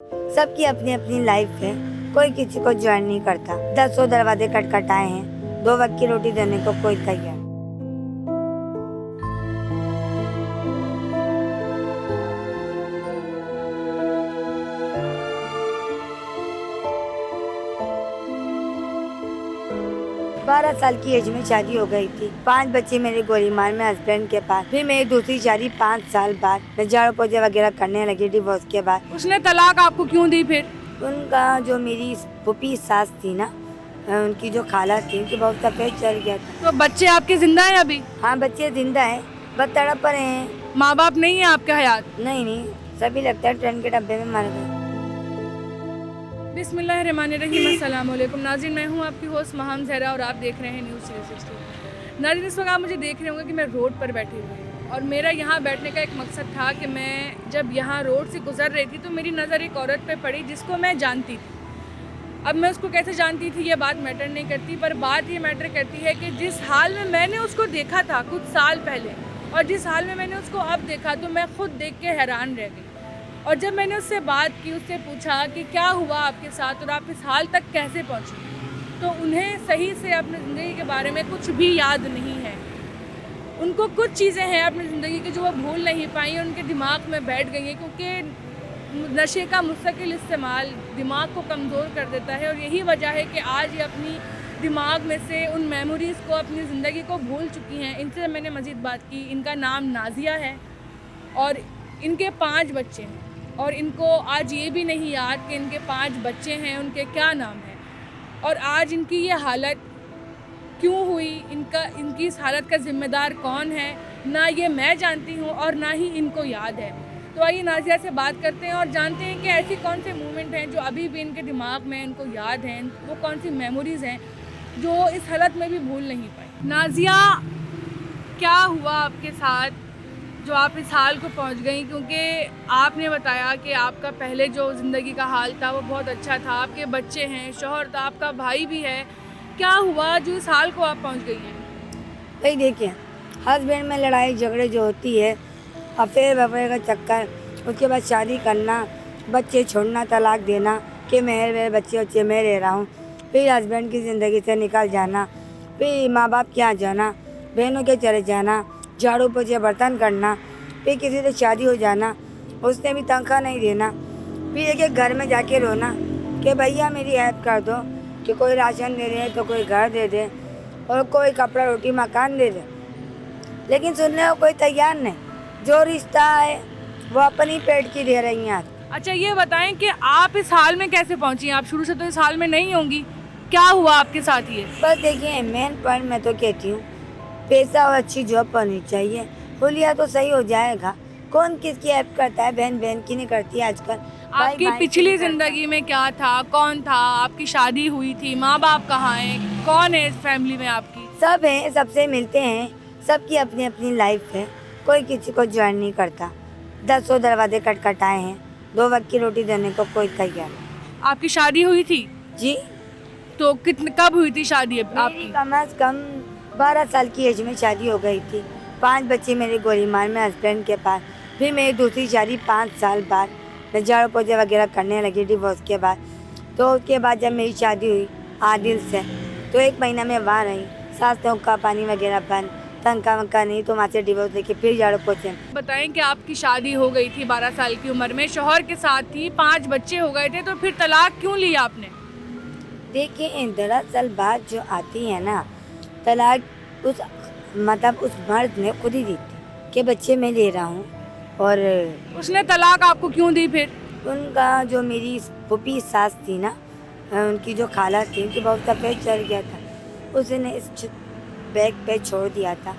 सबकी अपनी अपनी लाइफ है, कोई किसी को ज्वाइन नहीं करता। 10 दरवाजे खटखटाए हैं, 2 वक्त की रोटी देने को कोई तैयार। 12 साल की एज में शादी हो गई थी। 5 बच्चे मेरे गोलीमार में हस्बैंड के पास। फिर मेरी दूसरी शादी 5 साल बाद, मैं झाड़ू पोछे वगैरह करने लगी डिवोर्स के बाद। उसने तलाक आपको क्यों दी फिर? उनका जो मेरी फूफी सास थी ना, उनकी जो खाला थी, उनकी बहुत तबीयत चल गया था। तो बच्चे आपके जिंदा हैं अभी? हाँ, बच्चे जिंदा है, बस तड़प रहे हैं। माँ बाप नहीं है आपके हयात? नहीं, सभी लगता है ट्रेन के डब्बे में मर गए। बिस्मिल्लाहिर्रहमानिर्रहीम, अस्सलाम वालेकुम नाज़रीन, मैं हूँ आपकी होस्ट महम ज़हरा और आप देख रहे हैं न्यूज़ 360। नाज़रीन, इस वक्त आप मुझे देख रहे होंगे कि मैं रोड पर बैठी हुई हूँ और मेरा यहाँ बैठने का एक मकसद था कि मैं जब यहाँ रोड से गुजर रही थी तो मेरी नज़र एक औरत पे पड़ी जिसको मैं जानती थी। अब मैं उसको कैसे जानती थी ये बात मैटर नहीं करती, पर बात ये मैटर करती है कि जिस हाल में मैंने उसको देखा था कुछ साल पहले और जिस हाल में मैंने उसको अब देखा तो मैं खुद देख के हैरान रह गई। और जब मैंने उससे बात की, उससे पूछा कि क्या हुआ आपके साथ और आप इस हाल तक कैसे पहुँची, तो उन्हें सही से अपनी ज़िंदगी के बारे में कुछ भी याद नहीं है। उनको कुछ चीज़ें हैं अपनी ज़िंदगी की जो वो भूल नहीं पाई, उनके दिमाग में बैठ गई हैं, क्योंकि नशे का मुस्तकिल इस्तेमाल दिमाग को कमज़ोर कर देता है। और यही वजह है कि आज ये अपनी दिमाग में से उन मेमोरीज़ को, अपनी ज़िंदगी को भूल चुकी हैं। इनसे मैंने मज़ीद बात की। इनका नाम नाज़िया है और इनके 5 बच्चे हैं और इनको आज ये भी नहीं याद कि इनके 5 बच्चे हैं, उनके क्या नाम है और आज इनकी ये हालत क्यों हुई, इनकी इस हालत का ज़िम्मेदार कौन है, ना ये मैं जानती हूँ और ना ही इनको याद है। तो आइए नाज़िया से बात करते हैं और जानते हैं कि ऐसी कौन से मोमेंट हैं जो अभी भी इनके दिमाग में इनको याद हैं, वो कौन सी मेमोरीज़ हैं जो इस हालत में भी भूल नहीं पाई। नाज़िया, क्या हुआ आपके साथ जो आप इस हाल को पहुंच गई? क्योंकि आपने बताया कि आपका पहले जो ज़िंदगी का हाल था वो बहुत अच्छा था, आपके बच्चे हैं, शौहर था, आपका भाई भी है। क्या हुआ जो इस हाल को आप पहुंच गई हैं? भाई देखिए, हस्बैंड में लड़ाई झगड़े जो होती है, अफेयर वफेयर का चक्कर, उसके बाद शादी करना, बच्चे छोड़ना, तलाक देना कि मेरे बच्चे मैं रह रहा हूँ, फिर हस्बैंड की ज़िंदगी से निकल जाना, फिर माँ बाप के यहाँ जाना, बहनों के चले जाना, झाड़ू पोछे बर्तन करना, फिर किसी से शादी हो जाना, उसने भी तनख्वाह नहीं देना, फिर एक घर में जाके रोना कि भैया मेरी हेल्प कर दो, कि कोई राशन दे दे तो कोई घर दे दे और कोई कपड़ा रोटी मकान दे दे। लेकिन सुनने को कोई तैयार नहीं। जो रिश्ता है वो अपनी पेट की दे रही हैं आज। अच्छा, ये बताएं कि आप इस हाल में कैसे पहुंची? आप शुरू से तो इस हाल में नहीं होंगी, क्या हुआ आपके साथ ये? बस देखिए, मेन पॉइंट मैं तो कहती हूँ, पैसा और अच्छी जॉब होनी चाहिए, हुलिया तो सही हो जाएगा। कौन किसकी हेल्प करता है? बहन बहन की नहीं करती आजकल। आपकी भाई पिछली की नहीं ज़िंदगी में क्या था, कौन था, आपकी शादी हुई थी, माँ बाप कहाँ हैं, कौन है इस फैमिली में आपकी? करता। सब हैं, सबसे मिलते हैं, सबकी अपनी अपनी लाइफ है, कोई किसी को ज्वाइन नहीं करता। 10 दरवाजे खटखटाए हैं, 2 वक्त की रोटी देने को कोई तैयार। आपकी शादी हुई थी? जी, तो कब हुई थी शादी मेरी आपकी? कम अज कम 12 साल की एज में शादी हो गई थी। 5 बच्चे मेरे गोलीमार में हस्बैंड के पास। फिर मेरी दूसरी शादी 5 साल बाद, मैं झाड़ू पोछे वगैरह करने लगी डिवोर्स के बाद। तो उसके बाद जब मेरी शादी हुई आदिल से, तो 1 महीना में वहाँ रही। सास का पानी वगैरह बंद, तनख्वाह वनख्वाह नहीं, तो वहाँ से डिवोर्स लेके फिर झाड़ू पोछे। बताएं कि आपकी शादी हो गई थी 12 साल की उम्र में, शौहर के साथ थी, 5 बच्चे हो गए थे, तो फिर तलाक क्यों लिया आपने? देखिए, दरअसल बात जो आती है ना, तलाक उस मर्द ने खुद ही दी थी कि बच्चे मैं ले रहा हूँ। और उसने तलाक आपको क्यों दी फिर? उनका जो मेरी फूफी सास थी ना, उनकी जो खाला थी, उनकी बहुत तबीयत चल गया था, उसने इस बैग पे छोड़ दिया था।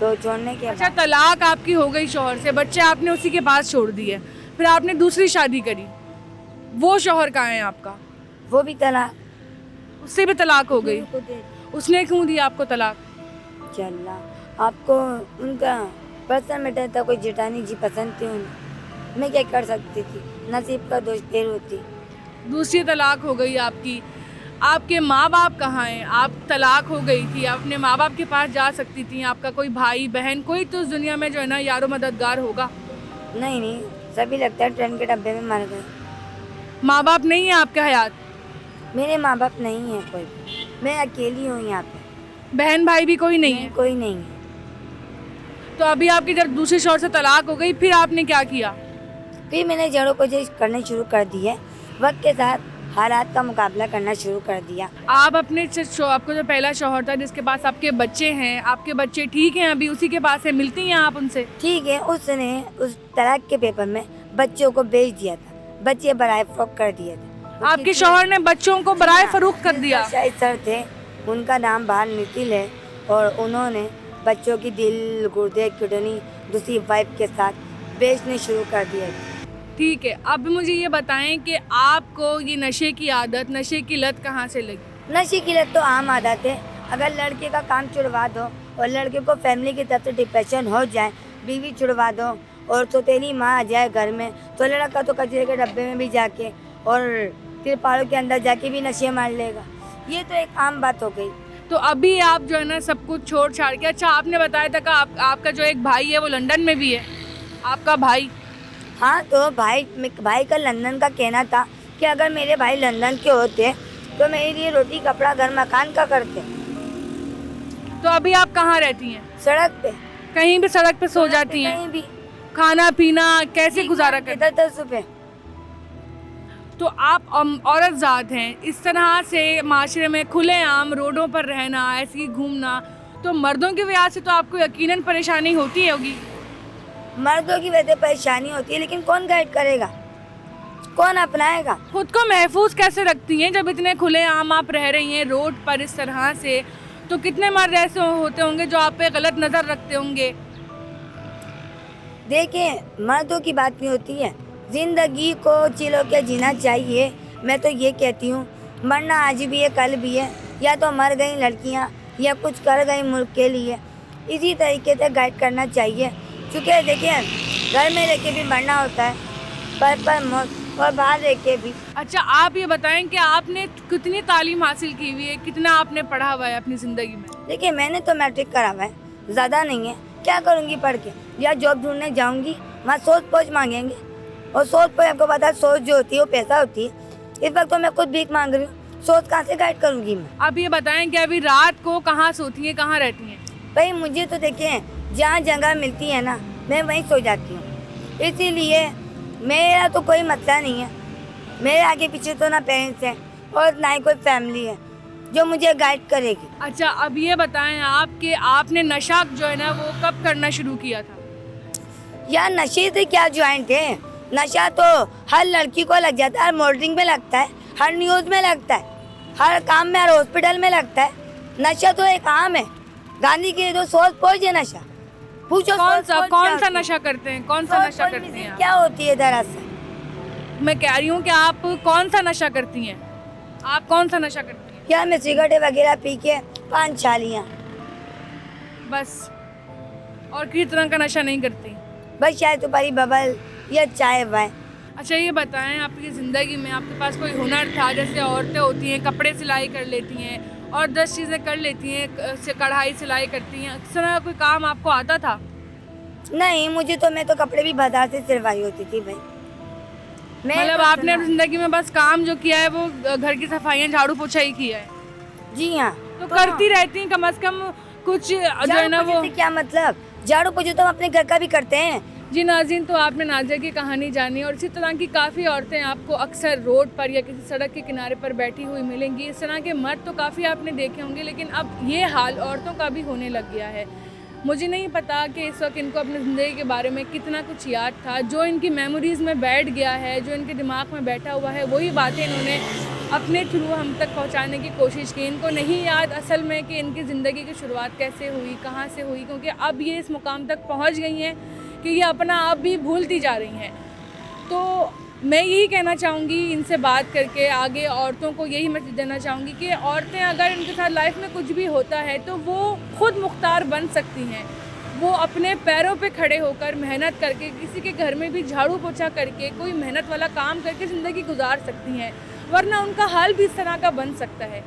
तो छोड़ने के अच्छा, बाद तलाक आपकी हो गई शौहर से, बच्चे आपने उसी के पास छोड़ दिए, फिर आपने दूसरी शादी करी, वो शौहर कहाँ है आपका? वो भी तलाक उससे भी तलाक हो गई। उनको दे उसने क्यों दी आपको तलाक? चला। आपको उनका पर्सनल मैटर था, कोई जेठानी जी पसंद थी उन्हें, मैं क्या कर सकती थी, नसीब का दोष देर होती। दूसरी तलाक हो गई आपकी। आपके माँ बाप कहाँ हैं? आप तलाक हो गई थी, आप अपने माँ बाप के पास जा सकती थी, आपका कोई भाई बहन, कोई तो इस दुनिया में जो है ना यारो मददगार होगा। नहीं, सभी लगता है ट्रेन के डब्बे में मर गए। माँ बाप नहीं है आपके हयात? मेरे माँ बाप नहीं है कोई भी, मैं अकेली हूँ यहाँ पे। बहन भाई भी कोई नहीं है? कोई नहीं है। तो अभी आपकी जब दूसरे शौहर से तलाक हो गई, फिर आपने क्या किया? फिर मैंने जड़ों को करने शुरू कर दिए, वक्त के साथ हालात का मुकाबला करना शुरू कर दिया। आप अपने आपको जो पहला शौहर था जिसके पास आपके बच्चे हैं, आपके बच्चे ठीक हैं अभी, उसी के पास है, मिलती हैं आप उनसे? ठीक है, उसने उस तलाक के पेपर में बच्चों को बेच दिया था, बच्चे बराए फरोख्त कर दिए थे। आपके शौहर ने बच्चों को बराए फरोख्त कर दिया? शायद सर थे, उनका नाम बाहर नितिल है, और उन्होंने बच्चों की दिल, गुर्दे, किडनी दूसरी वाइफ के साथ बेचने शुरू कर दिए। ठीक है, अब मुझे ये बताएं कि आपको ये नशे की आदत, नशे की लत कहाँ से लगी? नशे की लत तो आम आदत है। अगर लड़के का काम छुड़वा दो और लड़के को फैमिली की तरफ से डिप्रेशन हो जाए, बीवी छुड़वा दो और सौतेली माँ आ जाए घर में, तो लड़का तो कचरे के डब्बे में भी जाके और तिरपालों के अंदर जाके भी नशे मार लेगा। ये तो एक आम बात हो गई। तो अभी आप जो है ना सब कुछ छोड़ छाड़ के, अच्छा आपने बताया था कि आपका जो एक भाई है वो लंदन में भी है, आपका भाई? हाँ, तो भाई का लंदन का कहना था कि अगर मेरे भाई लंदन के होते तो मेरे लिए रोटी कपड़ा घर मकान का करते। तो अभी आप कहाँ रहती हैं? सड़क पे। कहीं भी सड़क पे सो जाती हैं? कहीं भी। खाना पीना कैसे गुजारा करते? 10 रुपए। तो आप औरत ज़ात हैं, इस तरह से माशरे में खुलेआम रोडों पर रहना, ऐसे ही घूमना, तो मर्दों की वजह से तो आपको यकीनन परेशानी होती होगी। मर्दों की वजह से परेशानी होती है, लेकिन कौन गाइड करेगा, कौन अपनाएगा? खुद को महफूज कैसे रखती हैं जब इतने खुलेआम आप रह रही हैं रोड पर इस तरह से? तो कितने मर्द ऐसे होते होंगे जो आप पे गलत नज़र रखते होंगे? देखिए, मर्दों की बात नहीं होती है, जिंदगी को चिलो के जीना चाहिए। मैं तो ये कहती हूँ, मरना आज भी है कल भी है, या तो मर गई लड़कियाँ या कुछ कर गई मुल्क के लिए। इसी तरीके से गाइड करना चाहिए, क्योंकि देखिए घर में रह के भी मरना होता है, पर मौत, और बाहर रह के भी। अच्छा, आप ये बताएं कि आपने कितनी तालीम हासिल की हुई है, कितना आपने पढ़ा हुआ है अपनी ज़िंदगी में? देखिए, मैंने तो मैट्रिक करा हुआ है, ज़्यादा नहीं है। क्या करूँगी पढ़ के? या जॉब ढूंढने जाऊँगी, वहाँ सोच पोच मांगेंगे, और सोच पोच आपको पता है सोच जो होती है वो पैसा होती है। इस वक्त तो मैं खुद भीख मांग रही हूँ, सोच कहाँ से गाइड करूँगी मैं? आप ये बताएं कि अभी रात को कहाँ सोती हैं, कहाँ रहती हैं? भाई मुझे तो देखिए जहाँ जगह मिलती है ना, मैं वहीं सो जाती हूँ। इसीलिए मेरा तो कोई मसला नहीं है, मेरे आगे पीछे तो ना पेरेंट्स हैं और ना ही कोई फैमिली है जो मुझे गाइड करेगी। अच्छा, अब ये बताएं आप कि आपने नशा जो है ना वो कब करना शुरू किया था? यार नशे से क्या ज्वाइंट है, नशा तो हर लड़की को लग जाता है, हर मॉडलिंग में लगता है, हर न्यूज़ में लगता है, हर काम में, हर हॉस्पिटल में लगता है। नशा तो एक आम है, गांधी की तो सोच पहुँच है नशा। पूछो कौन सा नशा करते हैं, कौन सा नशा करती हैं? क्या होती है दरअसल? मैं कह रही हूँ कि आप कौन सा नशा करती हैं, आप कौन सा नशा करती हैं? यार मैं सिगरेट वगैरह पी के 5 छालियाँ बस, और किसी तरह का नशा नहीं करती? बस शायद तुम्हारी बबल या चाय वाय। अच्छा, ये बताएं आपकी ज़िंदगी में आपके पास कोई हुनर था? जैसे औरतें होती हैं कपड़े सिलाई कर लेती हैं और 10 चीज़ें कर लेती हैं, कढ़ाई सिलाई करती हैं, इस तरह कोई काम आपको आता था? नहीं, मैं तो कपड़े भी बाजार से सिलवाई होती थी भाई। मतलब आपने अपनी ज़िंदगी में बस काम जो किया है वो घर की सफाइयाँ, झाड़ू पोछा ही किया है? जी हाँ। तो करती रहती हैं कम से कम कुछ जो है ना वो। क्या मतलब, झाड़ू पोछा तो हम अपने घर का भी करते हैं। जी नाज़रीन, तो आपने नाज़िया की कहानी जानी और इसी तरह की काफ़ी औरतें आपको अक्सर रोड पर या किसी सड़क के किनारे पर बैठी हुई मिलेंगी। इस तरह के मर्द तो काफ़ी आपने देखे होंगे, लेकिन अब ये हाल औरतों का भी होने लग गया है। मुझे नहीं पता कि इस वक्त इनको अपनी ज़िंदगी के बारे में कितना कुछ याद था, जो इनकी मेमोरीज़ में बैठ गया है, जो इनके दिमाग में बैठा हुआ है, वही बातें इन्होंने अपने थ्रू हम तक पहुंचाने की कोशिश की। इनको नहीं याद असल में कि इनकी ज़िंदगी की शुरुआत कैसे हुई, कहाँ से हुई, क्योंकि अब ये इस मुकाम तक पहुंच गई हैं कि ये अपना आप भी भूलती जा रही हैं। तो मैं यही कहना चाहूँगी इनसे बात करके, आगे औरतों को यही मैसेज देना चाहूँगी कि औरतें अगर इनके साथ लाइफ में कुछ भी होता है तो वो खुद मुख्तार बन सकती हैं। वो अपने पैरों पे खड़े होकर मेहनत करके, किसी के घर में भी झाड़ू पोछा करके, कोई मेहनत वाला काम करके ज़िंदगी गुजार सकती हैं, वरना उनका हाल भी इस तरह का बन सकता है।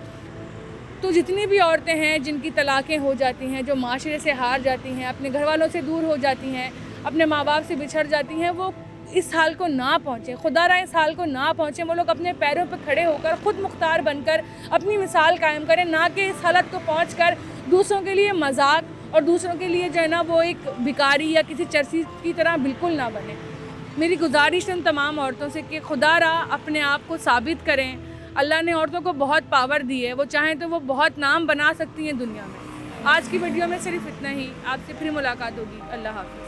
तो जितनी भी औरतें हैं जिनकी तलाक़ें हो जाती हैं, जो माशरे से हार जाती हैं, अपने घर वालों से दूर हो जाती हैं, अपने माँ बाप से बिछड़ जाती हैं, वो इस हाल को ना पहुँचे, खुदा इस हाल को ना पहुँचे। वो लोग अपने पैरों पर खड़े होकर खुद मुख्तार बनकर अपनी मिसाल कायम करें, ना कि इस हालत को पहुँचकर दूसरों के लिए मजाक और दूसरों के लिए जो है ना वो एक भिखारी या किसी चर्सी की तरह बिल्कुल ना बने। मेरी गुजारिश है उन तमाम औरतों से कि खुदा अपने आप को साबित करें। अल्लाह ने औरतों को बहुत पावर दी है, वो चाहें तो वो बहुत नाम बना सकती हैं दुनिया में। आज की वीडियो में सिर्फ इतना ही, आपसे फिर मुलाकात होगी। अल्लाह हाफ़िज़।